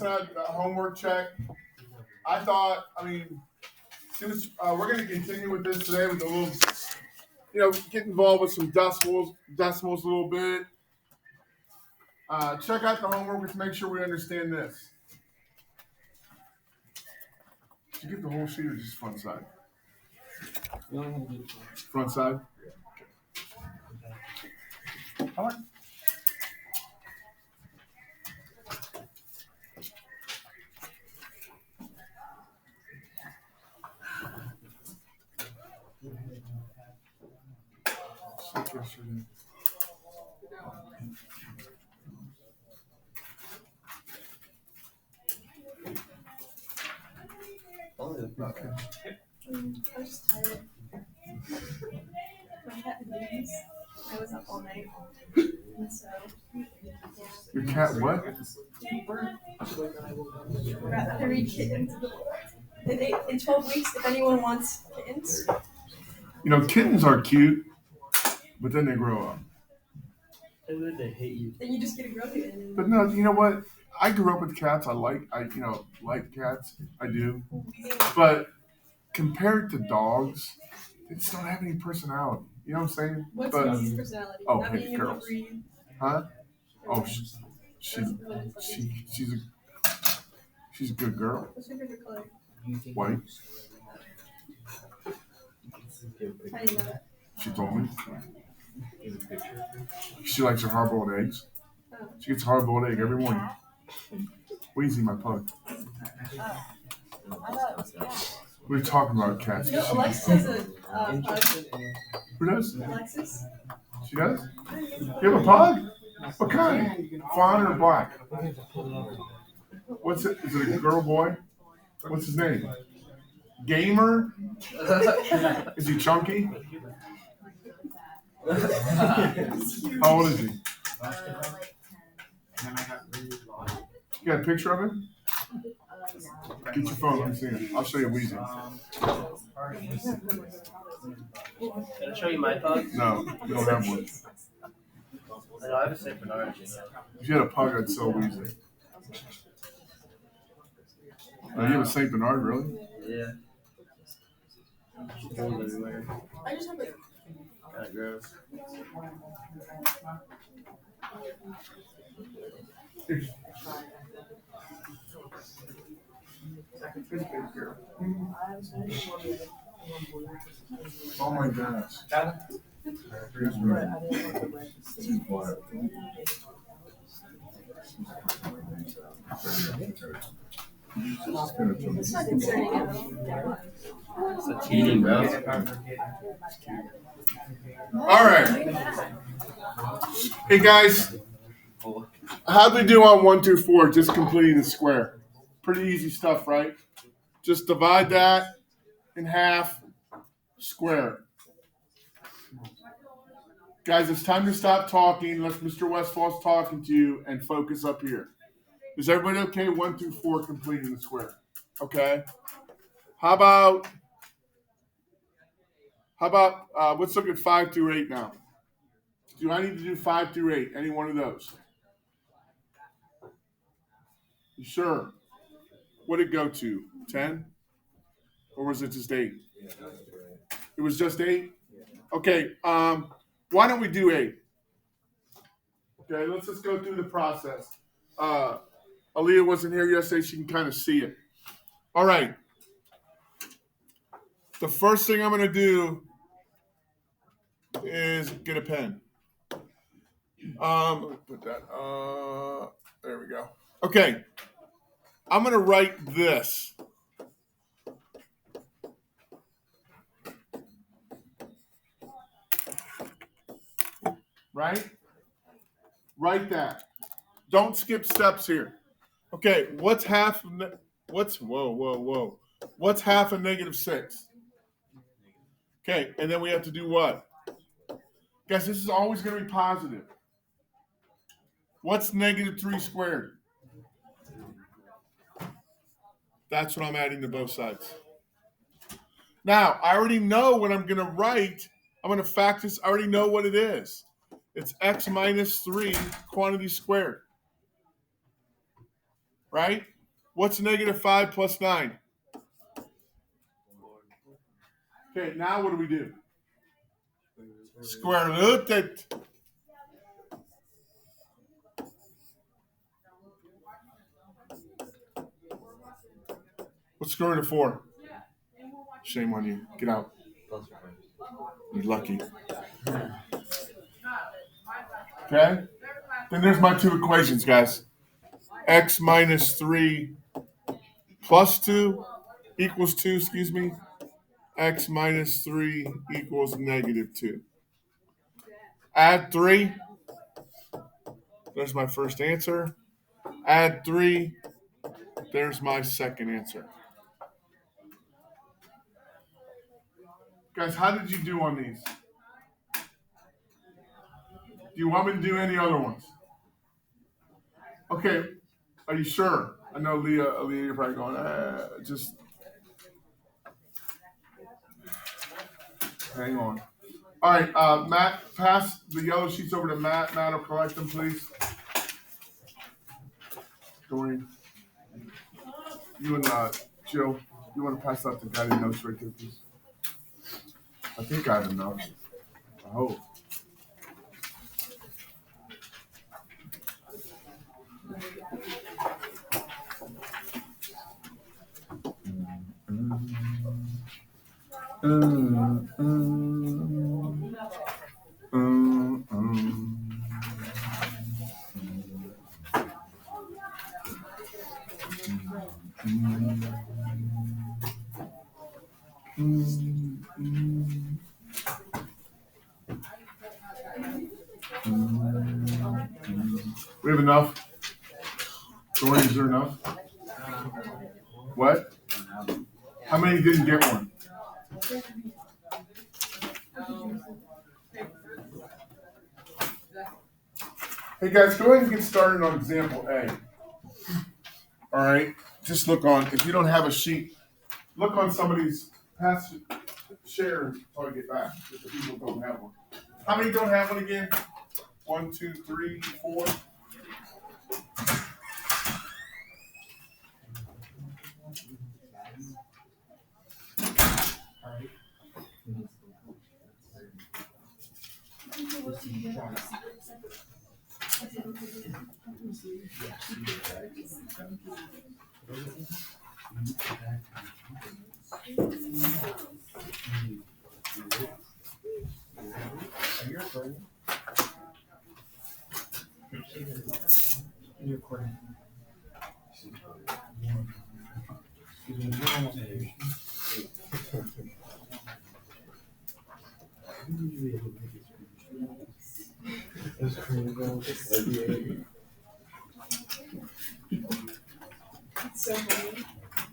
Homework check. Since we're going to continue with this today with a little, get involved with some decimals a little bit. Check out the homework. Let's make sure we understand this. Did you get the whole sheet or just front side? Front side? All right. Okay. I was just tired. My cat leaves. I was up all night. And so, yeah. Your cat what? I read kittens. In 12 weeks, if anyone wants kittens. Kittens are cute, but then they grow up. And then they hate you. Then you just get a grow kitten. But no, you know what? I grew up with cats. I like cats. I do. But compared to dogs, they just don't have any personality. You know what I'm saying? What's but, Lizzie's personality? Oh, Not hey, girls. Huh? Oh, she's a good girl. What's your favorite color? White. I didn't know that. She told me. She likes her hard-boiled eggs. She gets a hard-boiled egg every morning. Wheezy, my pug. What are you talking about, cats? Alexis has a pug. Who does? Alexis. She does? You have a pug? What kind? Fawn or black? What's it? Is it a girl, boy? What's his name? Gamer? Is he chunky? How old is he? You got a picture of him? Get your phone, let me see it. I'll show you Weezy. Can I show you my pug? No, you don't have one. No, I have a St. Bernard. If you had a pug, I'd sell Weezy. Oh, you have a St. Bernard, really? Yeah. Holes everywhere. I just have like. Kind of gross. Oh my gosh. It's not concerning at all. It's a cheating, bro. All right. Hey guys, how'd we do on 1 through 4? Just completing the square. Pretty easy stuff, right? Just divide that in half, square. Guys, it's time to stop talking unless Mr. Westfall's talking to you and focus up here. Is everybody okay? 1 through 4 completing the square. Okay. How about let's look at 5 through 8 now. Do I need to do 5 through 8? Any one of those? You sure? What did it go to? 10? Or was it just 8? It was just 8? Okay. Why don't we do 8? Okay, let's just go through the process. Aaliyah wasn't here yesterday. She can kind of see it. All right. The first thing I'm going to do is get a pen. Let me put that. There we go. Okay. I'm going to write this. Right? Write that. Don't skip steps here. Okay, what's half of What's half of -6? Okay, and then we have to do what? Guys, this is always going to be positive. What's -3 squared? That's what I'm adding to both sides. Now, I already know what I'm going to write. I'm going to fact this. I already know what it is. It's x minus 3 quantity squared. right? What's negative 5 plus 9? Okay, now what do we do? Square root it. What's square root of 4? Shame on you. Get out. You're lucky. Okay? Then there's my two equations, guys. X minus 3 plus 2 equals 2, excuse me. X minus 3 equals negative 2. Add 3. There's my first answer. Add 3. There's my second answer. Guys, how did you do on these? Do you want me to do any other ones? Okay. Are you sure? I know Leah, you're probably going, just hang on. All right, Matt, pass the yellow sheets over to Matt. Matt will collect them, please. Dorian, you and Jill, you want to pass out the guided notes right there, please? I think I have enough. I hope. We have enough? Dorian, is there enough? What? How many didn't get one? Hey guys, go ahead and get started on example A. All right, just look on, if you don't have a sheet, look on somebody's pass share until I get back, if the people don't have one. How many don't have one again? 1, 2, 3, 4.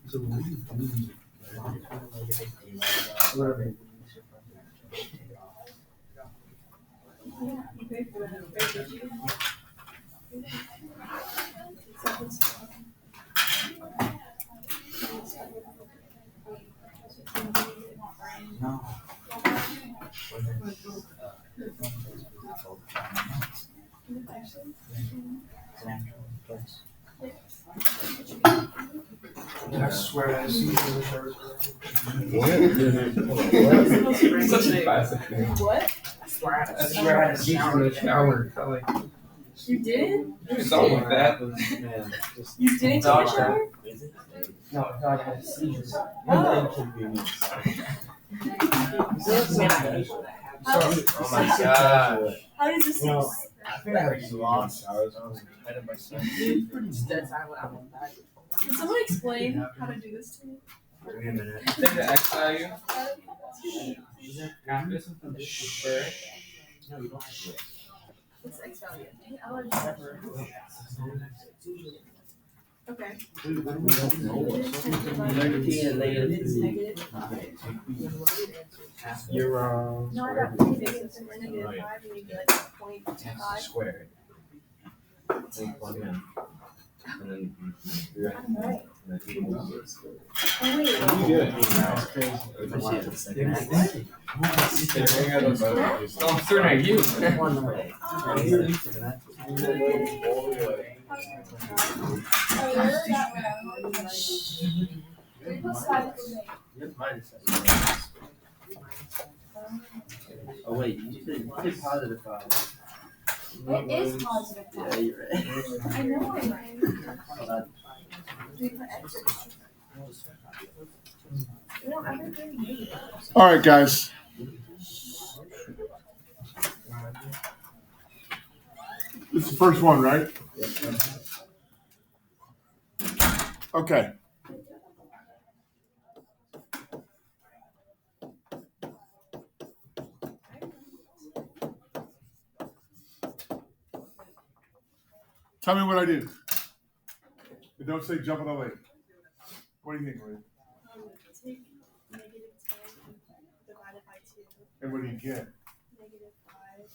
So funny. I swear I see you in the shower. Such a classic thing. What? I swear I see you in the shower. You did? Something like that. You didn't take a shower? No, I had seizures. Oh my god. How does this I think I had lost. Can someone explain how to do this to me? Wait a minute. Take the X value. What's X value? I'll never. Okay. It's negative. You're wrong. No, I got 3 bases and we're negative 5 and you'd be like 0.5. Squared. Take one in. And then you're at I'm right. the table. Oh wait. You do it. That's crazy. Don't turn at you. How Oh wait, you did positive 5. It is positive. Yeah, you're right. I know I'm right. We don't ever do negative. All right, guys. This is the first one, right? Okay. Tell me what I do. But don't say jump in the lake. What do you think, Lee? Take negative 10 divided by 2. And what do you get? Negative 5.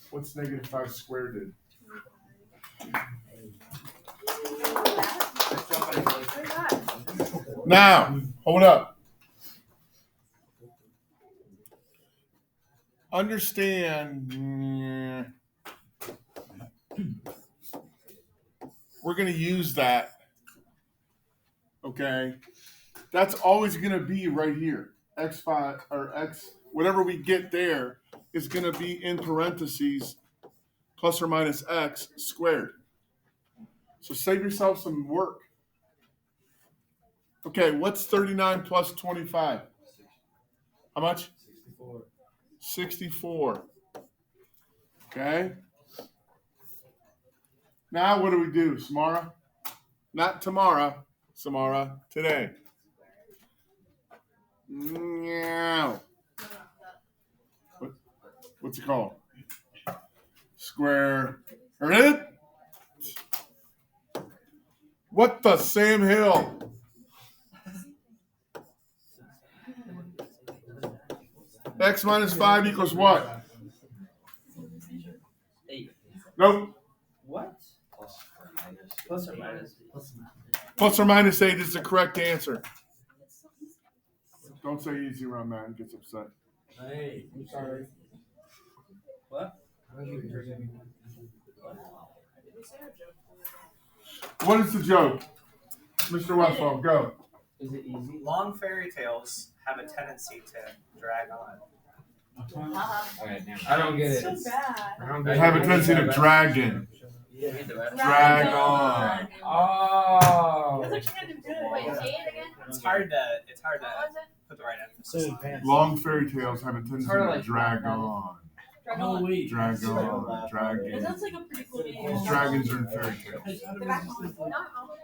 What's negative 5 squared in? 25. Now, hold up. Understand, we're going to use that, okay? That's always going to be right here. X5 or X, whatever we get there is going to be in parentheses plus or minus X squared. So save yourself some work. Okay, what's 39 plus 25? How much? 64. 64. Okay. Now what do we do, Samara? Not tomorrow, Samara, today. Meow. What's it called? Square root. What the Sam Hill? X minus 5 equals what? 8. Nope. What? Plus or minus? Plus or minus 8 is the correct answer. Don't say easy around Matt. He gets upset. Hey, I'm sorry. What? What is the joke? Mr. Westphal, go. Is it easy? Long fairy tales have a tendency to drag on. I don't get it. So bad. They have a tendency to drag in. Yeah. Drag on. Oh. That's actually kind of good. Wait, say it again. It's hard to What was it? put the right emphasis on it. Long fairy tales have a tendency Sorta to like drag Drag on. Drag on. Drag on. Drag That in. sounds like a pretty cool name. Because dragons are in fairy tales. Not all.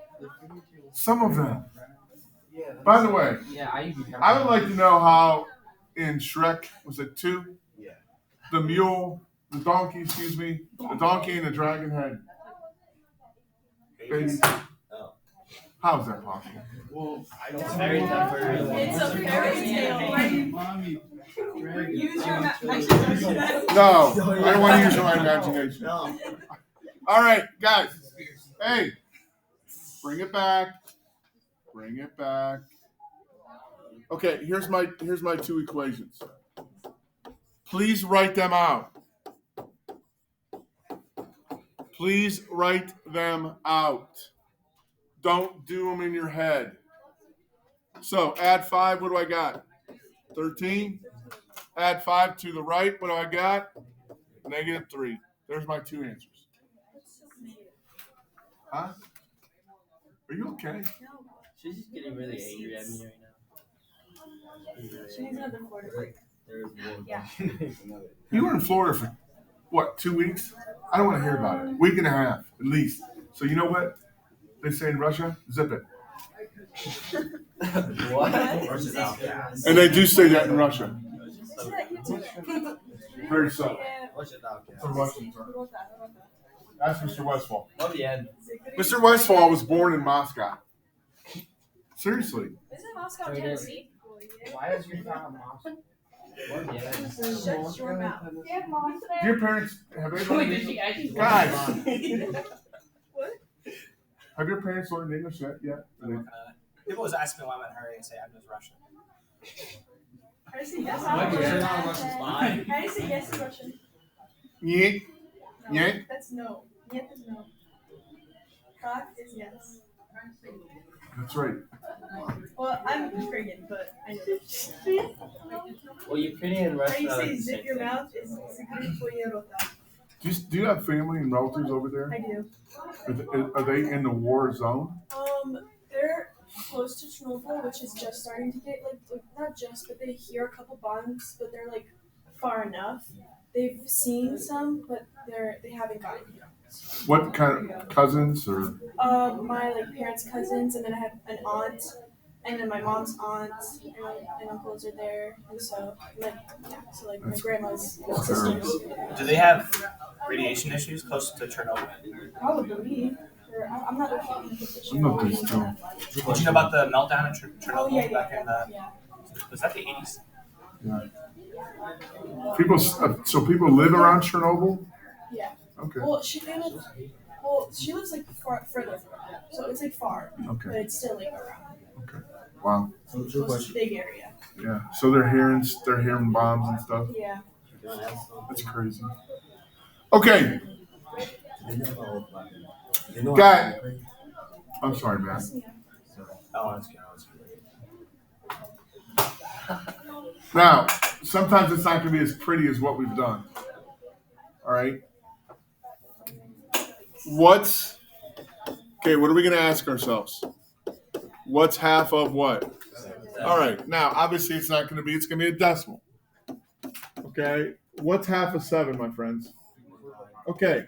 Some of them. By the way, Yeah, I would like to know how in Shrek, was it 2? Yeah. The mule, the donkey, the donkey and the dragon had babies. Oh. How is that possible? Well, I It's very tough for It's a fairy tale. Use your No, I don't want to use my imagination. All right, guys. Hey, bring it back. Bring it back. Okay, here's my 2 equations. Please write them out. Please write them out. Don't do them in your head. So add 5, what do I got? 13. Add 5 to the right, what do I got? -3. There's my 2 answers. Huh? Are you okay? She's just getting really angry at me right now. She needs another Florida break. There's more. Yeah. You were in Florida for, what, 2 weeks? I don't want to hear about it. Week and a half, at least. So you know what they say in Russia? Zip it. What? And they do say that in Russia. Isn't that you too? Very subtle. Yeah. What's it out It's a Russian term. Ask Mr. Westphal. Love the end. Mr. Westphal was born in Moscow. Seriously. Isn't Moscow, Tennessee? Why is your dog Moscow? Shut your mouth. Do your parents, have they Wait, learned did she actually? Guys. What? Have your parents learned English yet? People always ask me why I'm in a hurry and say I'm just Russian. I say yes. Why do you say not Russian. Russian? I say yes to Russian. Yeet. No, Yank. that's no. Yet is no. Cock is yes. That's right. Well, I'm friggin', but I know. Well, Ukrainian and How Russian you are like say the zip same your thing. mouth is Zikripoyerota. Do you have family and relatives over there? I do. Are they in the war zone? They're close to Chernobyl, which is just starting to get like not just, but they hear a couple bombs, but they're like far enough. They've seen some, but they haven't gotten here. What kind of cousins or? My like parents' cousins, and then I have an aunt, and then my mom's aunt and uncles are there, and so like yeah, so like my grandma's sisters. Do they have radiation issues close to Chernobyl? Probably. I'm not looking at the I'm not too sure. Did you know about the meltdown in Chernobyl Oh yeah, back in the? yeah. Was that the 80s? So people live around Chernobyl? Yeah. Okay. Well, she lives like further from her, so it's like far, but Okay. it's still like around. Okay. Wow. So it's a big area. Yeah. So they're hearing bombs and stuff. Yeah. That's crazy. Okay. Guy. I'm sorry, man. Oh, that's good. Now, sometimes it's not going to be as pretty as what we've done. All right. What are we going to ask ourselves? What's half of what? All right. Now, obviously, it's not going to be. It's going to be a decimal. Okay. What's half of 7, my friends? Okay.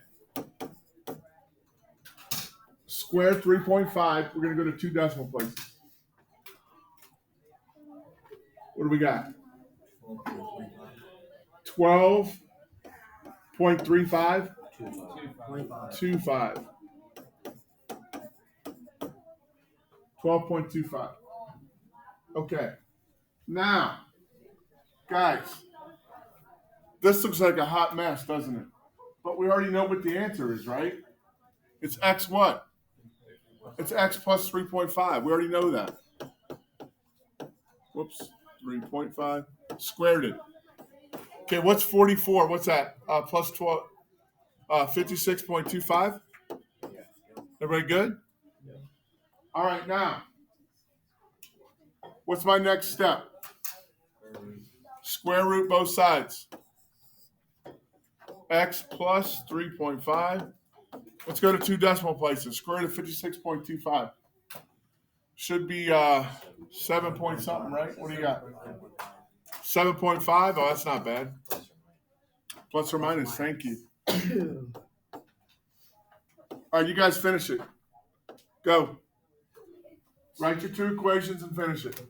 Square 3.5. We're going to go to 2 decimal places. What do we got? 12.35? 25. 12.25. Okay. Now, guys, this looks like a hot mess, doesn't it? But we already know what the answer is, right? It's x what? It's x plus 3.5. We already know that. Whoops. 3.5. Squared it. Okay, what's 44? What's that? Plus 12. 56.25? Everybody good? All right, now, what's my next step? Square root both sides. X plus 3.5. Let's go to 2 decimal places. Square root of 56.25. Should be 7 point something, right? What do you got? 7.5? Oh, that's not bad. Plus or minus, thank you. All right, you guys finish it. Go. Write your 2 equations and finish it.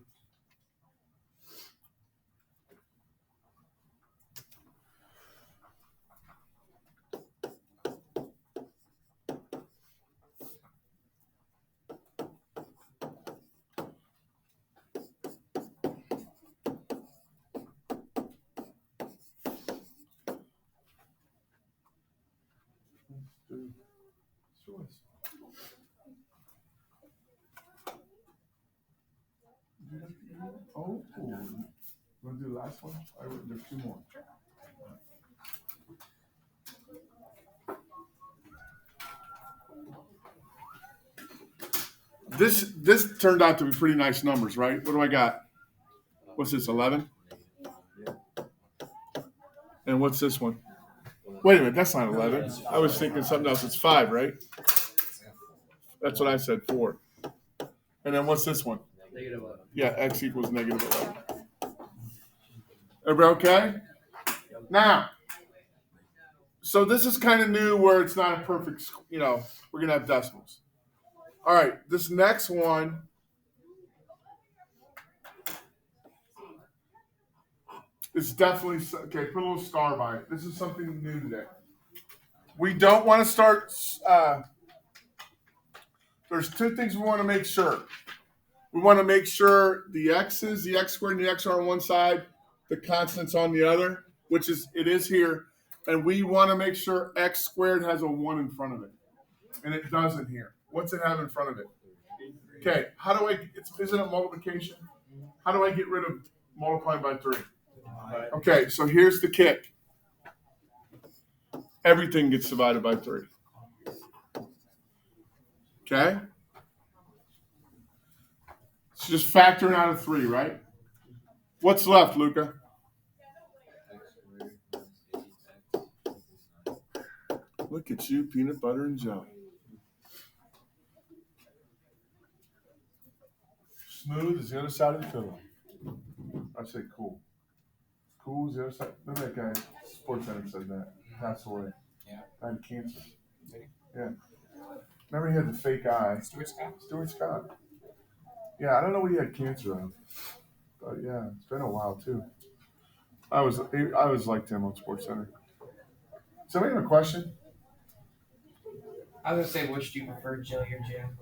Oh, you want to do the last one? There's 2 more. This turned out to be pretty nice numbers, right? What do I got? What's this, 11? And what's this one? Wait a minute, that's not 11. I was thinking something else. It's 5, right? That's what I said, 4. And then what's this one? Negative 11. Yeah, x equals negative 11. Everybody okay? Now, so this is kind of new where it's not a perfect, we're going to have decimals. All right, this next one is definitely, okay, put a little star by it. This is something new today. We don't want to start, there's 2 things we want to make sure. We want to make sure the x's, the x squared and the x are on one side, the constant's on the other, which is, it is here. And we want to make sure x squared has a 1 in front of it. And it doesn't here. What's it have in front of it? Okay, how do isn't it multiplication? How do I get rid of multiplying by 3? Okay, so here's the kick. Everything gets divided by 3. Okay? It's just factoring out of 3, right? What's left, Luca? Look at you, peanut butter and jelly. Smooth as the other side of the pillow. I say cool. Cool as the other side. Remember that guy, Sports Center said that. Passed away. Yeah. Died of cancer. Yeah. Remember he had the fake eye. Stuart Scott. Yeah, I don't know what he had cancer of. But yeah, it's been a while too. I was liked him on Sports Center. Somebody have a question? I was gonna say, which do you prefer, jelly or jam?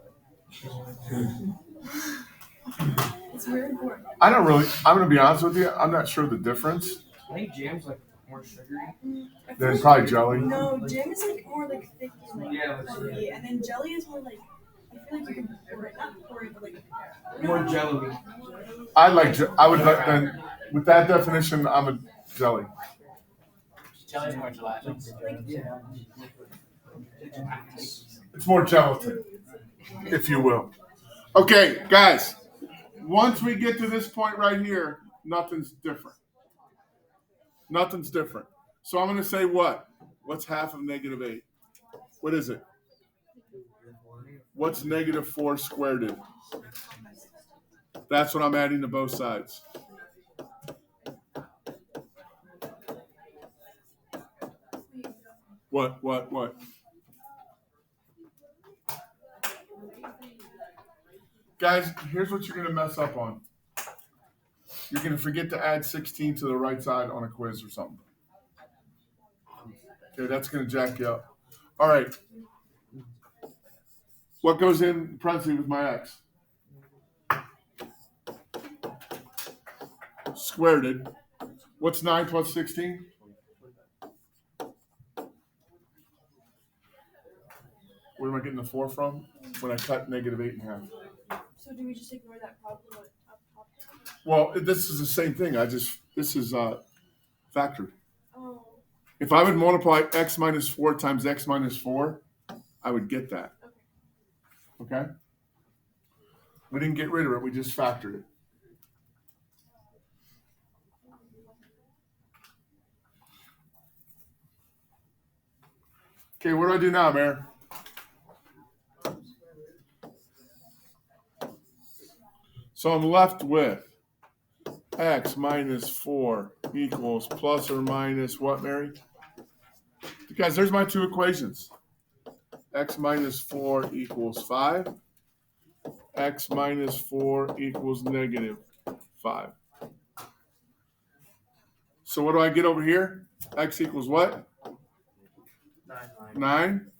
It's very important. I don't really. I'm gonna be honest with you. I'm not sure the difference. I think jam's like more sugary. I feel Then like- probably jelly. No, jam is like more like thick and like Yeah, fluffy, and then jelly is more like I feel like you can pour it, not pour it, but like More jelly. I would like then. With that definition, I'm a jelly. Jelly's more gelatinous. It's more gelatin, if you will. Okay, guys. Once we get to this point right here, nothing's different. Nothing's different. So I'm going to say what? What's half of -8? What is it? What's -4 squared in? That's what I'm adding to both sides. What? Guys, here's what you're going to mess up on. You're going to forget to add 16 to the right side on a quiz or something. Okay, that's going to jack you up. All right. What goes in parentheses with my x? Squared it. What's 9 plus 16? Where am I getting the 4 from? When I cut -8 in half. So do we just ignore that problem up top? Well, this is the same thing. This is factored. Oh, If I would multiply x minus 4 times x minus 4, I would get that. Okay? We didn't get rid of it. We just factored it. Okay, what do I do now, Mayor? So I'm left with x minus 4 equals plus or minus what, Mary? Guys, there's my two equations. X minus 4 equals 5. X minus 4 equals -5. So what do I get over here? X equals what? 9.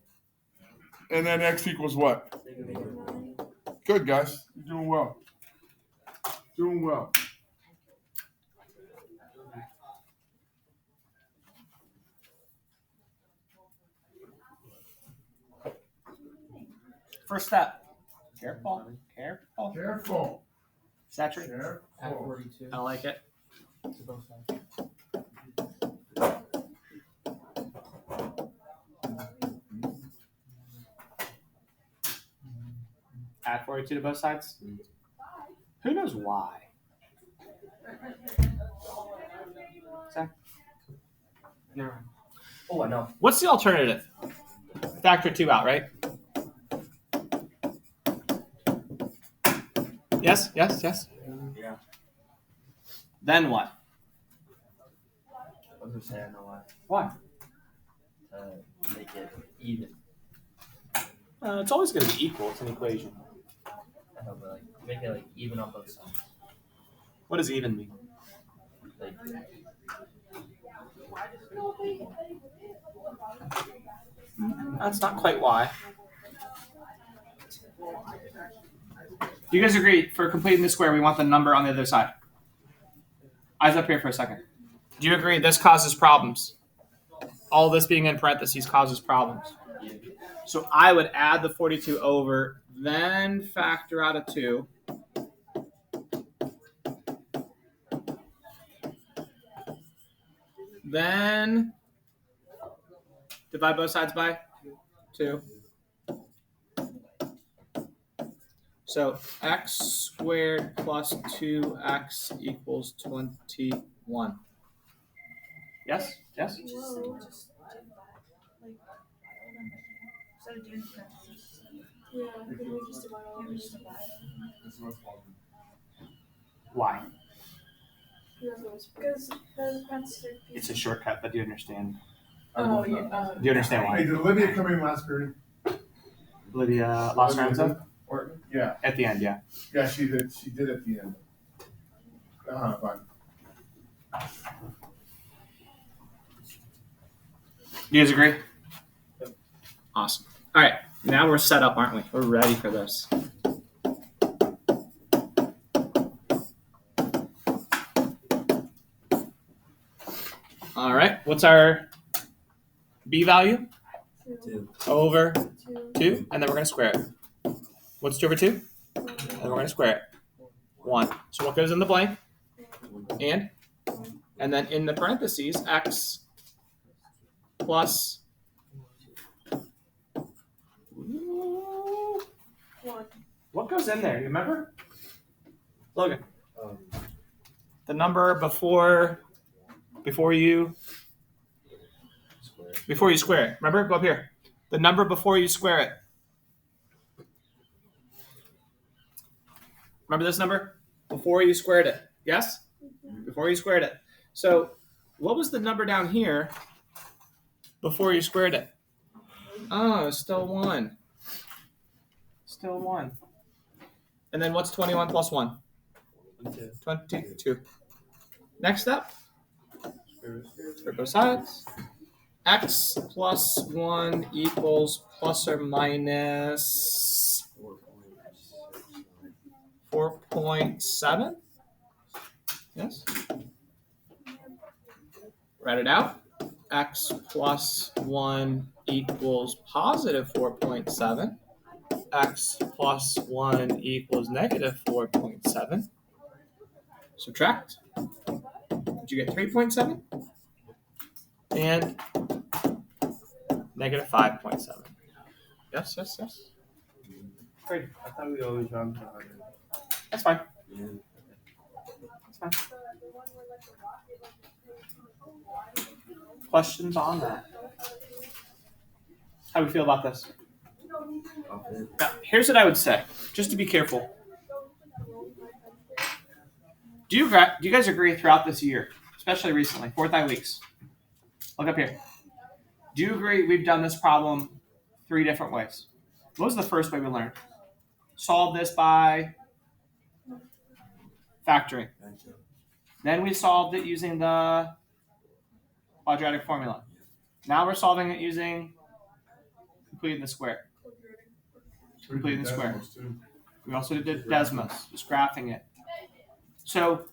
And then x equals what? Good, guys. You're doing well. Doing well. First step. Careful. Careful. Saturate. At 42. I like it. To both sides. Add 42 to both sides. Who knows why? Zach? No. Oh, I know. What's the alternative? Factor 2 out, right? Yes. Yeah. Then what? I was gonna say I know why. Why? Make it even. It's always going to be equal. It's an equation. I know, but like make it like even on both sides. What does even mean? Like That's not quite why. Do you guys agree for completing the square, we want the number on the other side? Eyes up here for a second. Do you agree this causes problems? All this being in parentheses causes problems. So I would add the 42 over, then factor out a 2. Then divide both sides by 2. So x squared plus 2x equals 21. Yes? Yes? Whoa, just do that. Like, So do the parentheses. yeah, could we just divide all of this? Why? Because the parentheses are It's a shortcut, but do you understand? Oh, yeah. Do you understand Hey, why? did Olivia come in last period? Lydia lost her answer? Or, yeah, At the end, yeah. yeah, she did. She did at the end. Fine. You guys agree? Awesome. All right, now we're set up, aren't we? We're ready for this. All right, what's our b value? 2, Over 2, 2, and then we're going to square it. What's 2 over 2? And then we're going to square it. 1. So what goes in the blank? And then in the parentheses, x plus 1. what goes in there? You remember? Logan. The number before you square it. Remember? Go up here. The number before you square it. Remember this number? Before you squared it. Yes? Before you squared it. So what was the number down here before you squared it? Oh, it's still 1. Still 1. And then what's 21 plus 1? 22. Next up, square both sides. X plus 1 equals plus or minus 4.7. Yes. Write it out. X plus 1 equals positive 4.7. X plus 1 equals negative 4.7. Subtract. Did you get 3.7? And negative 5.7. Yes, yes, yes. I thought we always round to 100. That's fine. That's fine. Questions on that? How do we feel about this? Now, here's what I would say, just to be careful. Do you guys agree throughout this year, especially recently, 4th eye weeks? Look up here. Do you agree we've done this problem 3 different ways? What was the first way we learned? Solve this by factoring. Then we solved it using the quadratic formula. Now we're solving it using completing the square. Completing the square. We also did Desmos, just graphing it. So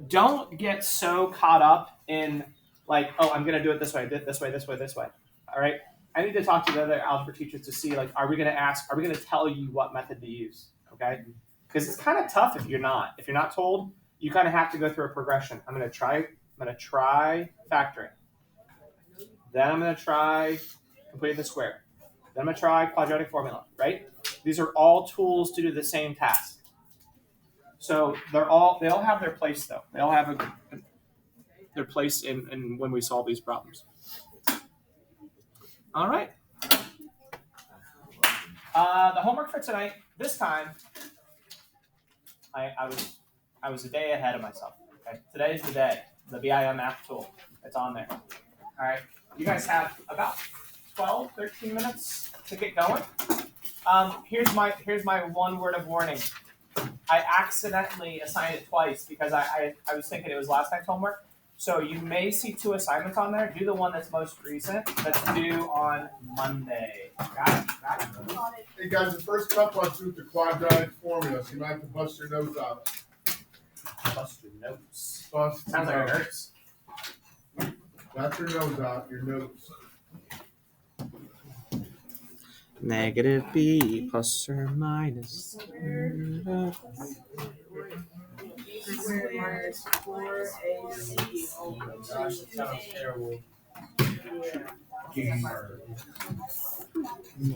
don't get so caught up in like, oh, I'm going to do it this way, this way, this way, this way. All right. I need to talk to the other algebra teachers to see, like, are we going to tell you what method to use? Okay. Because it's kind of tough if you're not. If you're not told, you kind of have to go through a progression. I'm going to try factoring. Then I'm going to try completing the square. Then I'm going to try quadratic formula, right? These are all tools to do the same task. So they all have their place, though. They all have their place in when we solve these problems. All right. The homework for tonight, this time, I was a day ahead of myself. Okay? Today's the day. The BIM math tool. It's on there. All right. You guys have about 12, 13 minutes to get going. Here's my one word of warning. I accidentally assigned it twice because I was thinking it was last night's homework. So you may see 2 assignments on there. Do the one that's most recent. That's due on Monday. Got it? Hey guys, the first couple I do with the quadratic formula, so you might have to bust your nose out. Bust your notes. Bust Sounds like your it nose. hurts. Not your nose out, your nose. Negative b plus or minus. Squared 4AC. Oh my gosh, that sounds terrible.